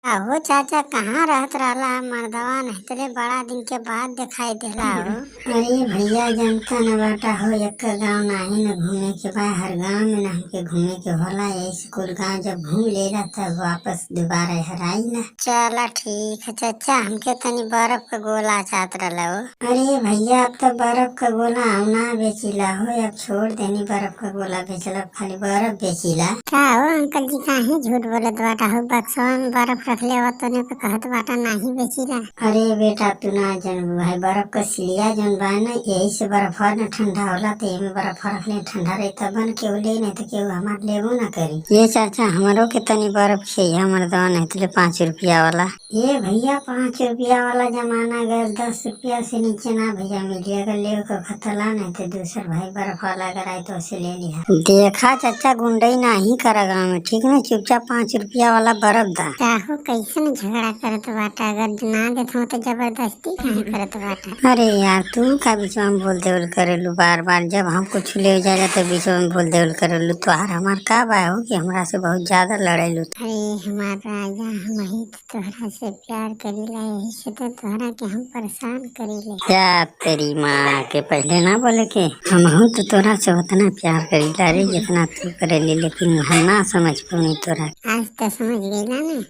अहो चाचा कहाँ रहत रहला मर्दवा नहीं बड़ा दिन के बाद दिखाई देला हो। अरे भैया जनता न बाटा हो एक गाँव नाही न घूमे के बा। हर गाँव में न हमके घूमे के होला। यही कुल गाँव जब घूम लेला तब वापस दोबारा हराई ना। चला ठीक है चाचा, हमके तनी बर्फ का गोला चाहत रहला हो। अरे भैया अब तो बर्फ का गोला हम ना बेचिला हो। अब छोड़ देनी बर्फ का गोला बेचला, खाली बर्फ बेचिला। का हो अंकल जी काहे झूठ बोलत बाटा हो? बक्सवा में बर्फ रख ले तने पे कहत बाटा नहीं बेचिला। अरे बेटा तू ना जन भाई बर्फ का सिलिया जन बा न यही से बर्फ न ठंडा होला तो एमे बर्फ रख ले ठंडा रही तब बन के ले नहीं तो केहू हमार लेबो ना करी। ये चाचा हमारो के तनी बर्फ चाहिए हमारे दवा नहीं तो 5 रुपया वाला। ये भैया 5 रुपया वाला जमाना गया, 10 रुपया से नीचे ना भैया मिली। अगर ले खतला नहीं तो दूसर भाई बर्फ वाला अगर आए तो उसे ले लिया। देखा चाचा गुंडई नहीं करा गाँव में, ठीक ना? चुपचाप 5 रुपया वाला बर्फ दा। काहो कैसन झगड़ा करत बाटा? अगर ना देता तो जबरदस्ती काहे करत बाटा? अरे यार तू का बीच में बोल देवल करेलू बार बार। जब हम कुछ ले जाएगा तो बीच में बोल देवल करेलू। तो हमार का बा हो कि हमरा से बहुत ज्यादा लड़ेलू। अरे हमार राजा, हम ही तो तोहरा से प्यार करीला, यही से तो तोहरा के हम परेशान करीले। क्या तेरी माँ के पहले ना बोले के हम हूँ तो तोरा से उतना प्यार करीला रे जितना तू करेली, लेकिन हम ना समझ पानी तोरा। आज तो समझ गई ना।